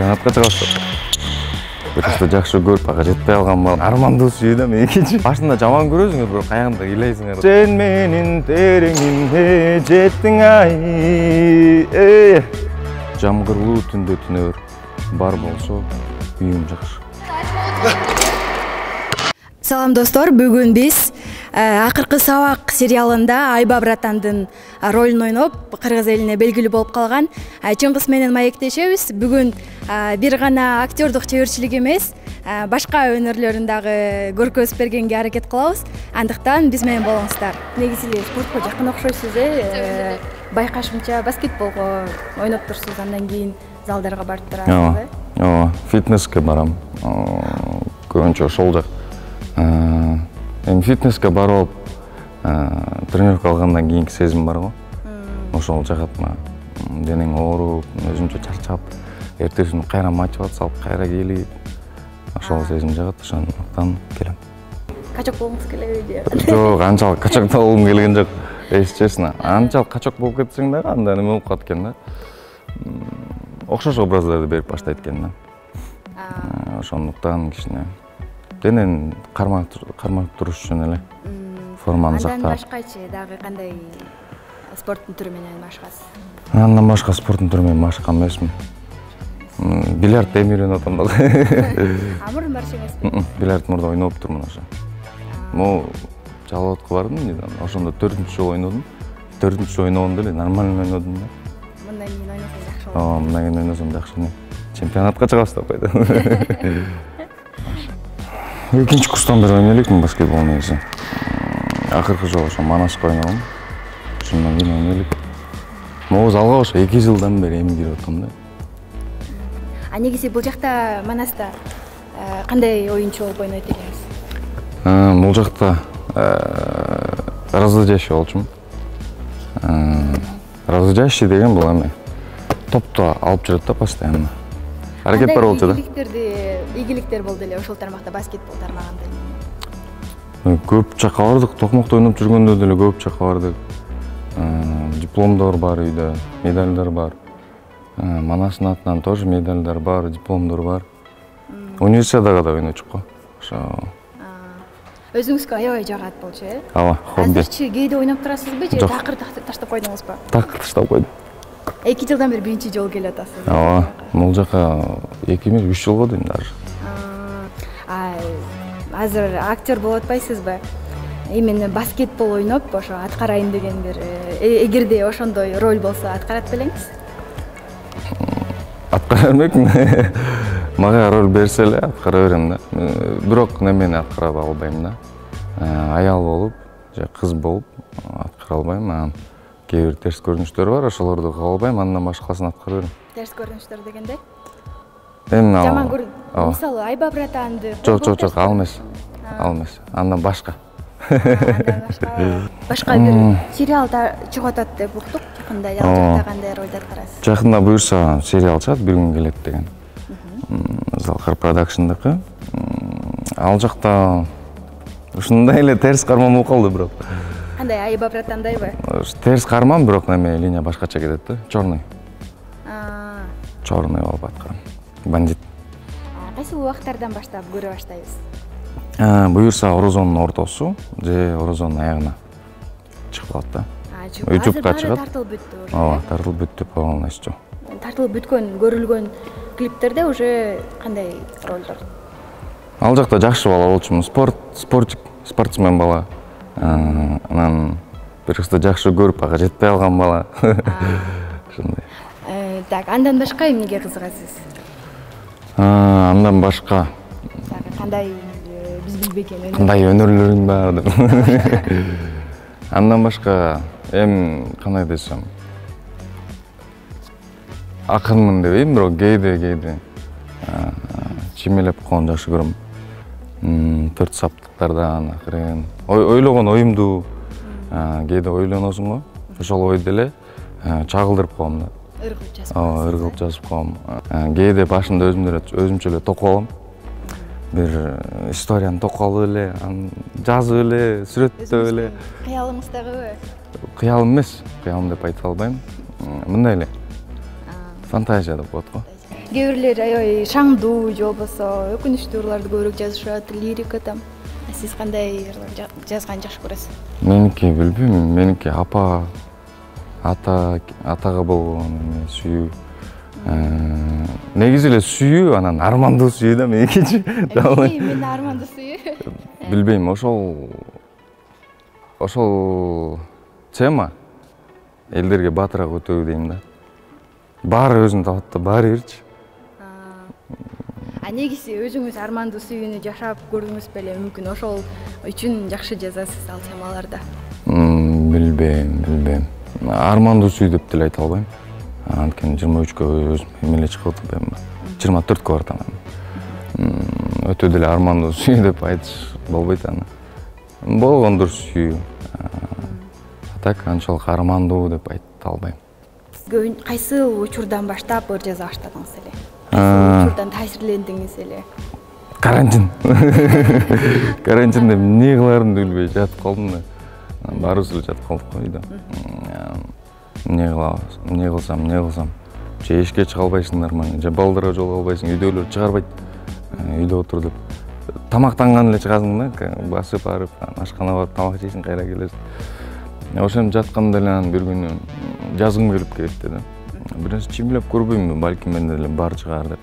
чемпионатка чыгасыздар. Бирок жакшы көрүп ага жетпей калган бала. Армандуу сүйүү да мен экинчи. Башында жаман көрөсүңөр, бирок аягында ыйлайсыңар. Сен менин тереңиме жеттиң ай. Жамгырлуу түндө түнөр бар болсо үйүм жакшы. Салам достор, бүгүн биз акыркы сабак сериалында Айба Братандын ролун ойноп, кыргыз элине белгилүү болуп калган Чыңгыз менен маектешебиз. Бүгүн бир гана актёрдук чеберчилик эмес, башка өнөрлөрүн дагы көргөзүп бергенге аракет кылабыз. Андыктан биз менен болуңуздар. Негизи эле спортко жакын окшойсуз, байкашымча баскетболго ойноп турсуз, андан кийин залдарга барып турасыз. Ооба, фитнеске барам. Көбүнчө ошол жак. Эми фитнеске барып, тренировка алгандан кийинки сезим бар го. Ошол жагат мага. Денең ооруп, өзүмчө чарчап, эртесин кайра мотивация алып, кайра келип, ошол сезим жагат, ошондуктан келем. Качок болгуңуз келеби? Жок, анчалык качок болгум келген жок. Честно, анчалык качок болуп кетсең дагы анда неме болуп калат экен да. Окшош образдарды берип баштайт экен да. Ошондуктан кичине денен кармап туруш үчүн эле форманы сактап. Андан башкачы дагы кандай спорттун түрү менен машыгасыз? Андан башка спорттун түрү менен машыккан эмесмин. Бильярд эми үйрөнүп атам дагы. Мурдун барчы эмеспи? Бильярд мурда ойноп турмун ошо. Могу Жалалатка бардым, ошондо 4-чү жолу ойнодум. 4-чү жолу ойногондо эле нормально ойнодум да. Мындан кийин ойносоң жакшы болот. Мындан кийин ойносом жакшы. Чемпионатка чыгабыз деп койду. Экинчи курстан бери ойной элекмин баскетбол негизи. Акыркы жолу ошо Манаска ойногом. Ошондон кийин ойной элек. Могу залга ошо 2 жылдан бери эми кирип атам да. Негизи бул жакта Манаста кандай оюнчу болуп ойнойт экенсиз? Бул жакта разыдящий болчумун. Разыдящий деген бул эми топту алып жүрөт да постоянно. Аракет бар болчу да. Ийгиликтер болду эле ошол тармакта, баскетбол тармагында. Көп жакка бардык, токмокто ойноп жүргөндө деле көп жакка бардык. Дипломдор бар үйдө, медальдар бар. Манастын атынан тоже медальдар бар, дипломдор бар. Универсиадага да ойночук го. Ошо. Өзүңүзгө аябай жагат болчу, Ооба, хобби. Азырчы кээде ойноп турасызбы же такыр таштап койдуңузбу? Такыр таштап койдум. 2 жылдан бери биринчи жолу келип атасыз. Ооба, бул жака 2 эмес 3 жыл болду эми даже. Азыр актер болуп атпайсызбы? Именно баскетбол ойноп, ошо аткарайын деген бир эгерде ошондой роль болсо аткарат белеңиз? Аткара бермекмин. Мага роль берсе эле аткара берем да. Бирок немени аткара албайм да. Аял болуп же кыз болуп аткара албайм. Анан кээ бир терс көрүнүштөр бар, ошолорду кабыл албайм, андан башкасын аткара берем. Терс көрүнүштөр дегенде? Эми жаман мисалы Айба Братанды. Жок, ал эмес. Ал эмес. Андан башка. Башка бир сериалда чыгып атат деп уктук. Жакында ал жакта кандай ролду аткарасыз? Жакында буюрса сериал чыгат, бир күн келет деген. Залкар продакшндыкы. Ал жакта ушундай эле терс карман болуп калды бирок. Кандай, Айба Братандайбы? Терс карман, бирок неме линия башкача кетет да, черный. Черный болуп аткарам. Бандит. Кайсы убактардан баштап көрө баштайбыз? Буюрса Орозонун ортосу же Орозонун аягына чыгып калат да. YouTube'га чыгат. Тартылып бүттү уже. Ооба, тартылып бүттү полностью. Тартылып бүткөн, көрүлгөн клиптерде уже кандай ролдор? Ал жакта жакшы бала болчумун, спортсмен бала. Анан бир кызды жакшы көрүп, ага жетпей калган бала. Ошондой. Так, андан башка эмнеге кызыгасыз? Андан башка кандай биз билбеген кандай өнөрлөрүң бар деп. Андан башка эми кандай десем, акынмын дебейм, бирок кээде чимелеп койгонду жакшы көрөм. 4 саптыктардан акырын ойлогон оюмду кээде ойлоносуң го, ошол ойду эле чагылдырып коем да. Ыргылып жазып коем. Кээде башында өзүмчө эле токуп алам. Бир историяны токуп алып эле, жазып эле, сүрөттөп эле. Кыялыңыздагыбы? Кыялым эмес, кыялым деп айта албайм. Мындай эле. Фантазия деп коет го. кээ бирлер аябай шаңдуу же болбосо өкүнүчтүү ырларды көбүрөөк жазышат, лирика там. Сиз кандай ырлар жазганды жакшы көрөсүз? Меники билбейм, меники атага болгон сүйүү. Негизи эле сүйүү, анан армандуу сүйүү да меникичи. Мен армандуу сүйүү. Билбейм, ошол тема элдерге батыраак өтөбү дейм да. Баары өзүн табат да, баары бирчи. Негизи өзүңүз армандуу сүйүүнү жашап көрдүңүз беле, мүмкүн ошол үчүн жакшы жазасыз ал темаларда. Билбейм. Армандуу сүйүү деп деле айта албайм. Анткени 23кө өзүм эмеле чыгып атпаймынбы? 24кө бартам. Өтө деле армандуу сүйүү деп айтыш болбойт аны. Болгондур сүйүү. Так анчалык армандуу деп айта албайм. Кайсыл учурдан баштап ыр жаза баштадыңыз эле? Учурдан таасирлендиңиз эле? Карантин. Карантинде эмне кыларымды билбей жатып калдым да. Баарыбыз эле жатып калдык үйдө. Эмне кылсам? Же эшикке чыга албайсыңдармы? Же балдарга жолуга албайсың, үйдөгүлөр чыгарбайт. Үйдө отур деп. Тамактанган эле чыгасың да, басып барып, ашканага барып тамак жейсиң, кайра келесиң. Ошентип жатканда эле бир күнү жазгым келип кетти да. Бир нерсе чимилеп көрбөймүн, балким менде эле бар чыгар деп.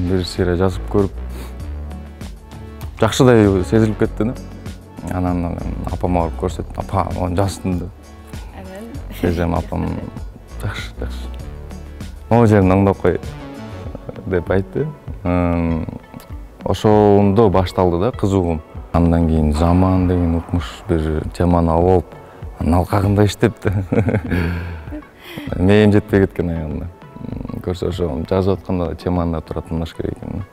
Бир сыйра жазып көрүп, жакшыдай сезилип кетти да. Анан апама барып көрсөттүм. Апа, аны жаздым деп. Сезем апам жакшы. Могу жерин оңдоп кой деп айтты. Ошондо башталды да кызыгуум. Андан кийин заман деген укмуш бир теманы алып, алкагында иштепти. Мээм жетпей кеткен аягында. Көрсө ошо жазып атканда теманы тура тыңдаш керек экен.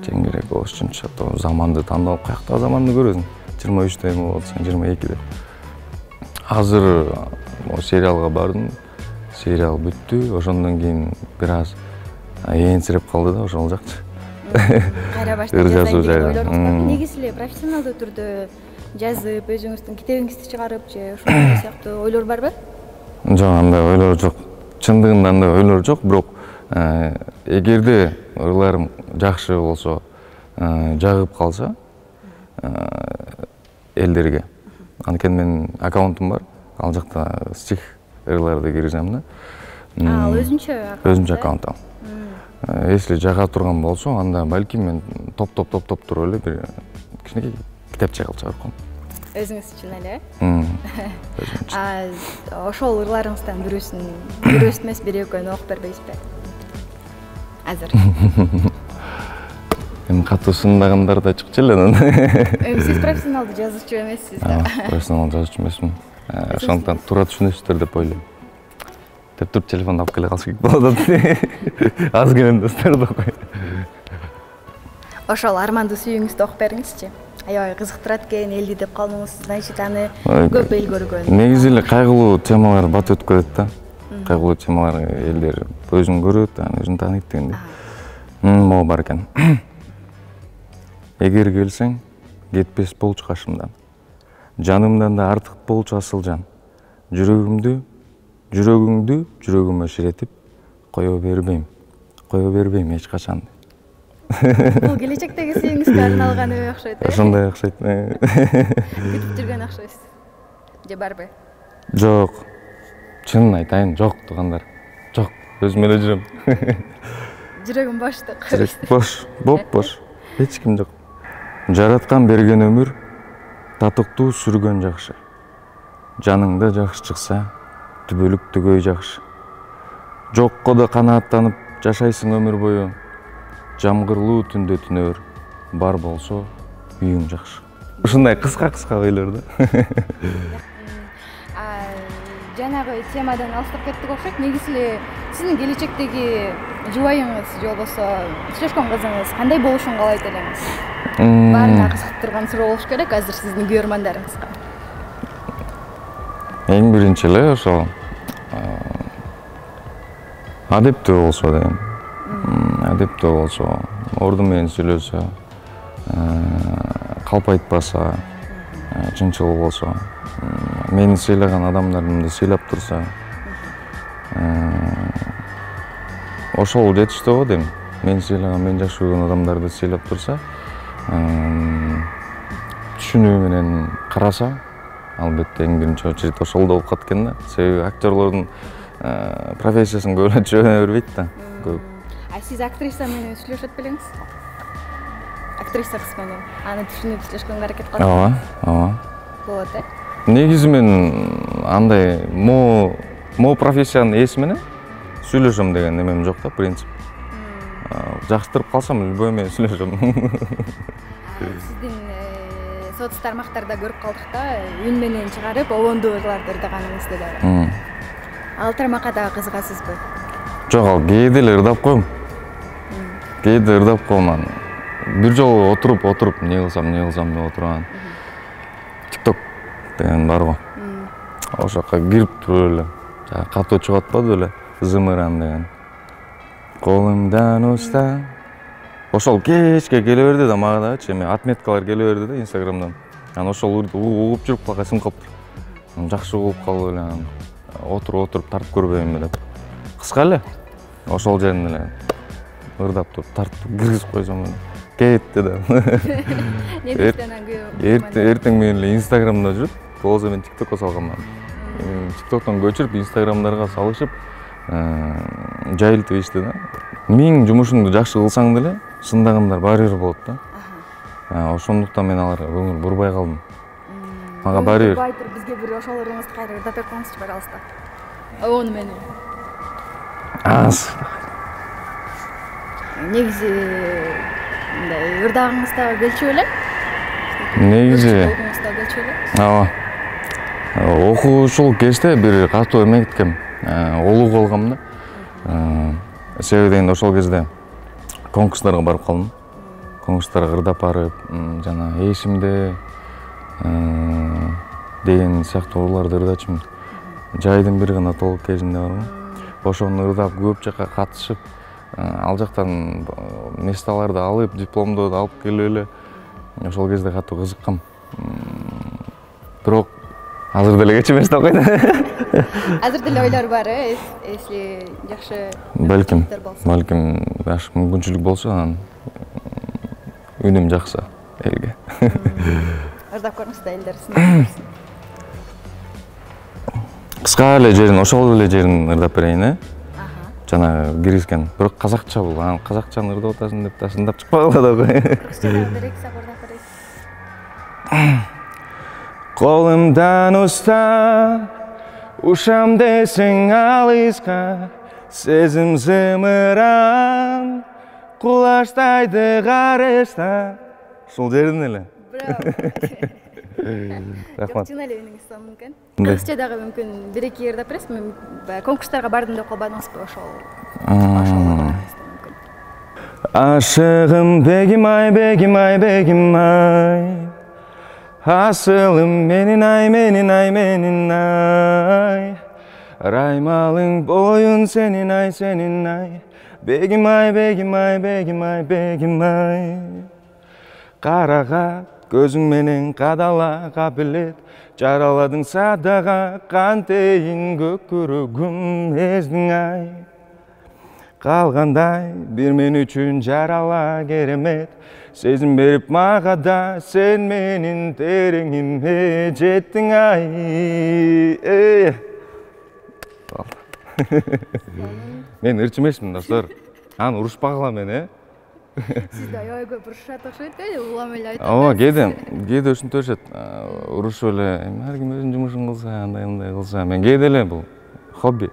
Тең керек ошончо заманды тандап, каякта заманды көрөсүң? 23-дө эме болсоң, 22-де. Азыр сериалга бардым. Сериал бүттү. Ошондон кийин бир аз энсирип калды да, ошол жакчы. Кайра баштап жазайын деп ойлодуңузбу? Негизи эле профессионалдуу түрдө жазып, өзүңүздүн китебиңизди чыгарып же ошондой сыяктуу ойлор барбы? Жок, андай ойлор жок. Чындыгында андай ойлор жок, бирок эгерде ырларым жакшы болсо, жагып калса элдерге. Анткени менин аккаунтум бар. Ал жакта стих ырларды киргизем да. Ал өзүнчө аккаунт ал. Если жага турган болсо, анда балким мен топ туруп эле бир кичинекей китепче кылып чыгарып коем. Өзүңүз үчүн эле? Ошол ырларыңыздан бирөөсүн эмес, бир экөөнү окуп бербейсизби? Азыр. Эми катуу сындагындар да чыкчу эле анан. Сиз профессионалдуу жазуучу эмессиз да? Профессионалдуу жазуучу эмесмин. Ошондуктан туура түшүнөсүздөр деп ойлойм. Деп туруп телефонду алып келе калса керек болот. Аз келем достор да кой. Ошол армандуу сүйүүңүздү окуп бериңизчи. Аябай кызыктырат экен, элди деп калдыңыз, значит аны көп эл көргөн. Негизи эле кайгылуу темалар бат өтүп кетет да. Кайгылуу темалар элдер өзүн көрөт, өзүн тааныйт дегендей. Могу бар экен. Эгер келсең, кетпес болчу кашымдан. Жанымдан да артык болчу асыл жан. Жүрөгүңдү жүрөгүмө ширетип, кое бербейм эч качан. Бул келечектеги сүйүүңүзгө арналган үй окшойт, э? Ошондой окшойт. Күтүп жүргөн окшойсуз. Же барбы? Жок. Чынын айтайын, жок туугандар. Жок, өзүм эле жүрөм. Жүрөгүм боштук. Бош, бош. Эч ким жок. Жараткан берген өмүр, татыктуу сүргөн жакшы. Жаныңда жакшы чыкса, түбөлүк түгөй жакшы. Жокко да канааттанып жашайсың өмүр бою. Жамгырлуу түндө түнөр, бар болсо үйүң жакшы. Ушундай кыска ойлор да. Жанагы темадан алыстап кеттик окшойт. Негизи эле сиздин келечектеги жубайыңыз же болбосо сүйлөшкөн кызыңыз кандай болушун каалайт элеңиз? Баарына кызыктырган суроо болуш керек азыр сиздин көрөрмандарыңызга. Эң биринчи эле ошол адептүү болсо дейм. Адептүү болсо, орду менен сүйлөсө, калп айтпаса, чынчыл болсо, мени сыйлаган адамдарымды сыйлап турса, ошол жетиштүү го дейм. Мени сыйлаган, мени жакшы көргөн адамдарды сыйлап турса, түшүнүү менен караса, албетте эң биринчи очередь ошол да окут экен да. Себеби актерлордун профессиясын көп эле түшүнө бербейт да. Көп. Сиз актриса менен сүйлөшөт белеңиз? Актриса кыз менен аны түшүнүп сүйлөшкөнгө аракет кылат. Ооба. Болот, э? Негизи мен андай мо профессиянын ээси менен сүйлөшөм деген немем жок да, принцип. Жакштырып калсам любой менен сүйлөшөм. Сиздин соц тармактарда көрүп калдык да, үн менен чыгарып обондуу ырларды ырдаганыңызды дагы. Ал тармакка дагы кызыгасызбы? Жок, ал кээде эле ырдап коем. Кээде ырдап коем. Бир жолу отуруп не кылсам деп отурган. TikTok деген бар го. Ошо жака кирип туруп эле катуу чыгып атпады беле? Зымыран деген. Колумдан уста. Ошол кечке келе берди да мага дагычы, эми отметкалар келе берди да Instagramдан. Анан ошол угуп жүрүп калган сым калыптыр. Жакшы угуп калып эле отуруп тартып көрбөймүнбү деп. Кыска эле. Ошол жерин эле ырдап туруп тартып киргизип койсом кетти да. Эртең менен эле Instagramда жүрүп, болсо мен TikTokко салганмын. TikToктон көчүрүп Instagramдарга салышып, жайылтып ишти да. Миң жумушуңду жакшы кылсаң деле, шындагындар баары бир болот да. Ошондуктан мен аларга көңүл бурбай калдым. Мага баары бир. Бизге бир ошол ырыңызды кайра ырдап берип коюңузчу пожалуйста. Ону менен. Негизи мындай ырдагыңыз дагы келчү беле? Негизи. Ооба. Окуучулук кезде бир катуу эме кеткем. Олуг болгом да. Себеби дегенде ошол кезде конкурстарга барып калдым. Конкурстарга ырдап барып, жана эсимде деген сыяктуу урларды ырдачумун. Жайдын бир гана толук кезинде барбы. Ошону ырдап көп жака катышып, ал жактан месталарды алып, дипломду алып келип эле ошол кезде катуу кызыккам. Бирок азыр деле кеч эмес деп койду. Азыр деле ойлор бар, если жакшы балким жакшы мүмкүнчүлүк болсо, анан үнүм жакса элге. Ырдап көрүңүз да элдер сынап. Кыска эле жерин, ошол эле жерин ырдап берейин, э? Жана киргизген. Бирок казакча бул. Анан казакчаны ырдап атасың деп тасындап чыкпагыла да кой. Колумдан уста, ушам десең алыска, сезим зымыран, кулаштайды карышта. Ушул жерин эле. Рахмат. Жок, эле мениңиз мүмкүн. Кызча дагы мүмкүн бир-эки ырдап бересизби? Конкурстарга бардым деп калбадыңызбы ошол? Ашыгым бегим ай, бегим ай, бегим ай. Асылым менин ай, менин ай, менин ай. Раймалың боюн сенин ай, сенин ай. Бегим ай, бегим ай, бегим ай, бегим ай. Карага көзүң менен кадала кабилет, жараладың садага кантейин көкүрөгүм эзиң ай. Калгандай бир мен үчүн жарала керемет, сезим берип мага да сен менин тереңиме жеттиң ай. Мен ырчы эмесмин достор, аны урушпагыла мени, Сизде аябай көп урушат окшойт, улам эле айтат. Ооба, кээде ушинтишет. Урушуп эле, ар ким өзүнүн жумушун кылса, андай кылса, мен кээде эле бул хобби.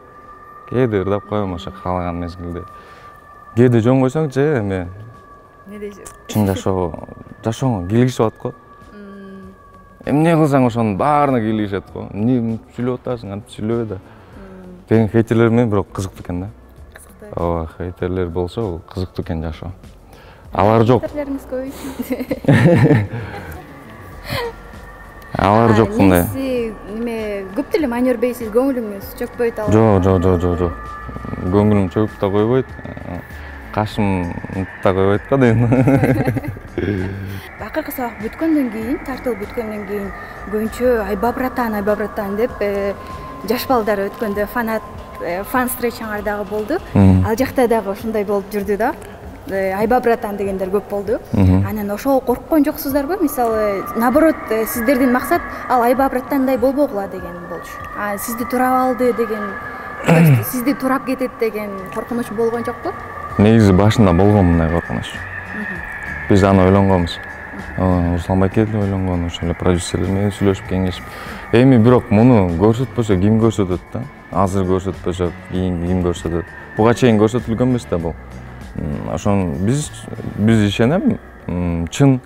Кээде ырдап коем ошо каалаган мезгилде. Кээде жөн койсоңчу, эми Не дейсиз? чын жашооңо кийлигишип атат го. Эмне кылсаң ошонун баарына кийлигишет го. Эмне сүйлөп атасың, антип сүйлөбө да. Деген хейтерлер менен бирок кызыктуу экен да. Кызыктуу. Ооба, хейтерлер болсо, бул кызыктуу экен жашоо. Алар жок. Хейтерлериңиз көбөйсүн. Алар жок мындай. Сиз неме көп деле майнербейсиз, көңүлүңүз чөкпөйт ал. Жок. Көңүлүм чөгүп да койбойт. Кашым да койбойт го дейм. Акыркы сабак бүткөндөн кийин, тартылып бүткөндөн кийин көбүнчө айба братан деп жаш балдар өткөндө фан встречаңар дагы болду. Ал жакта дагы ушундай болуп жүрдү да. Айба братан дегендер көп болду. Анан ошол корккон жоксуздарбы? Мисалы, наоборот, сиздердин максат ал Айба братандай болбогула деген болчу. Сизди турап алды деген, сизди турап кетет деген коркунуч болгон жокпу? Негизи башында болгон мындай коркунуч. Биз аны ойлонгонбуз. Руслан Байкелди ойлонгон, ошол эле продюсерлер менен сүйлөшүп кеңешип. Эми бирок муну көрсөтпөсө ким көрсөтөт да? Азыр көрсөтпөсө ким көрсөтөт? Буга чейин көрсөтүлгөн эмес да бул. Ошон биз ишенем, чын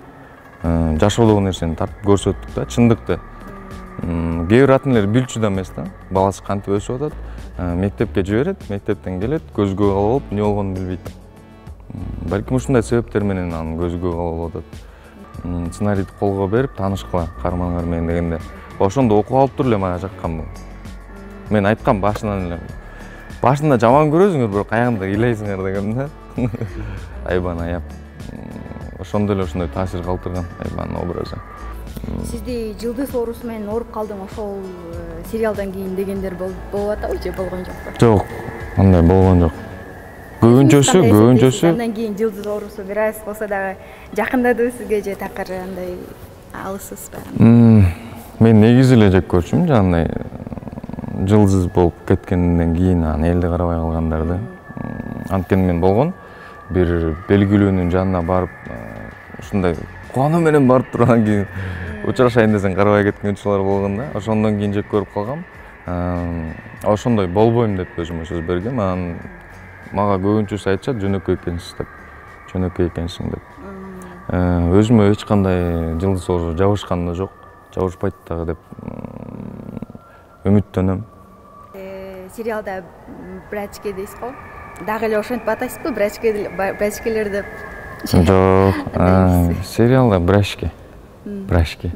жашоодогу нерсени тартып көрсөттүк да, чындыкты. Кээ бир ата энелер билчү да эмес да, баласы кантип өсүп атат, мектепке жиберет, мектептен келет, көзгө алып эмне болгонун билбейт. Балким ушундай себептер менен аны көзгө алып атат. Сценарийди колго берип, таанышкыла каармандар менен дегенде. Ошондо окуп алып туруп эле мага жаккан бул. Мен айткам башынан эле. Башында жаман көрөсүңөр, бирок аягында ыйлайсыңар дегем да. Айбаны аяп. Ошондо эле ошондой таасир калтырган Айбанын образы. Сизди жылдыз оорусу менен ооруп калдым ошол сериалдан кийин дегендер болуп атабы же болгон жокпу? Жок, андай болгон жок. Көбүнчөсү андан кийин жылдыз оорусу бир аз болсо дагы жакындады сизге же такыр андай алыссызбы? Мен негизи эле жек көрчүмүн жанагындай жылдыз болуп кеткенден кийин аны элди карабай калгандарды. Анткени мен болгон бир белгилүүнүн жанына барып ушундай кубануу менен барып тургандан кийин учурашайын десең карабай кеткен учурлар болгон да. Ошондон кийин жек көрүп калгам. Ошондой болбойм деп өзүмө сөз бергем. Анан мага көбүнчөсү айтышат жөнөкөй экенсиз деп. Жөнөкөй экенсиң деп. Өзүмө эч кандай жылдыз оорусу жабышкан да жок. Жабышпайт дагы деп үмүттөнөм. Сериалда брачке дейсиз го? Дагы эле ошентип атайсызбы? Брачкелер деп. Жок, сериалда брачке. Брачке.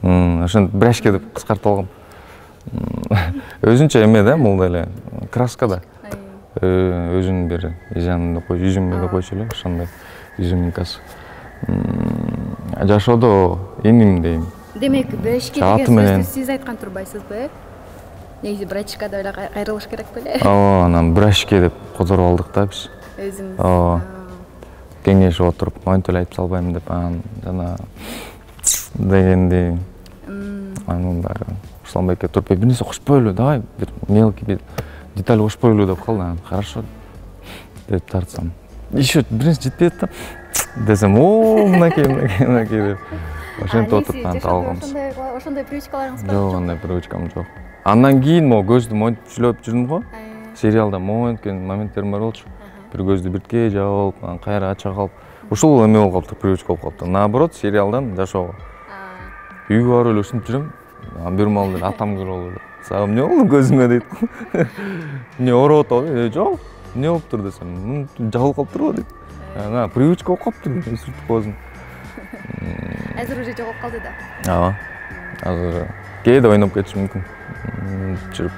Ошентип брачке деп кыскартып алгам. Өзүнчө эме да, бул деле краска да. Өзүнүн бир изюмду койчу эле, ошондой изюминкасы. Жашоодо иним дейм. Демек, брачке деген сөздү сиз айткан турбайсызбы? Негизи брачкада эле кайрылыш керек беле? Ооба, анан брачке деп которуп алдык да биз. Өзүңүз. Ооба. Кеңешип отуруп, монтип эле айтып салбайм деп анан жана дегенди. Анын баары Руслан Байке туруп бир нерсе кошпойлу, давай бир мелкий бир деталь кошпойлу деп калды. Анан хорошо деп тартсам. Еще бир нерсе жетпей атты. Десем, мынакей деп. Ошентип отуруп анан алганбыз. Ошондой привычкаларыңыз бар? Жок, андай привычкам жок. Андан кийин могу көздү монтип сүйлөп жүрдүм го. Сериалда монткен моменттерим бар болчу. Бир көздү бирке жаап, анан кайра ача калып. Ушул эме болуп калыптыр, привычка болуп калыптыр. Наоборот, сериалдан жашоого. Үйгө барып эле ушинтип жүрөм. Бир маал эле атам көрүп алып, "Сага эмне болду көзүңө?" дейт. "Эмне ооруп атабы?" "Жок, эмне болуптур?" десем, "Жабылып калыптыр" дейт. Ана привычка болуп калыптыр, өсүртүп коесуң. Азыр уже жогоп калды да. Ооба. Азыр кээде ойноп кетиши мүмкүн. Жүрүп.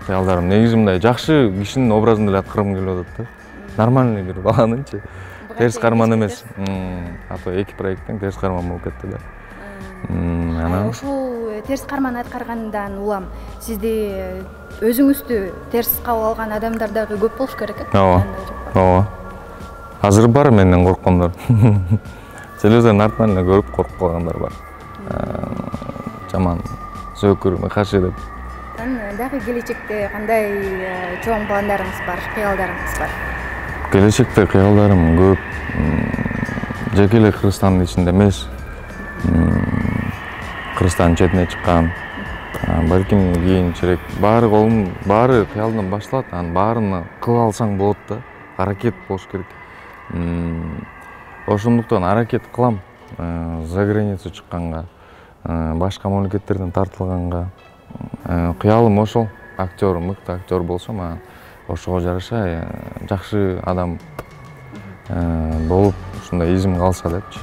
Кыялдарым негизи мындай жакшы кишинин образын эле аткаргым келип атат да. Нормальный бир баланынчы. Терс карман эмес. А то эки проекттен терс карман болуп кетти да. Ошол терс карман аткаргандан улам сизди өзүңүздү терс кабыл алган адамдар дагы көп болуш керек э? Ооба. Азыр бар менден корккондор. Телевизордун артынан эле көрүп коркуп калгандар бар. Жаман зөөкүр мыкашы деп. Дагы келечекте кандай чоң пландарыңыз бар, кыялдарыңыз бар? Келечекте кыялдарым көп. Жеке эле Кыргызстандын ичинде эмес. Кыргызстандын четине чыккан. Балким кийинчерээк баары кыялдан башталат, анын баарына кыла алсаң болот да. Аракет болуш керек. Ошондуктан аракет кылам. За границу чыкканга, башка мамлекеттерден тартылганга. Кыялым ошол. Актер, мыкты актер болсом, ошого жараша жакшы адам болуп, ушундай изим калса депчи.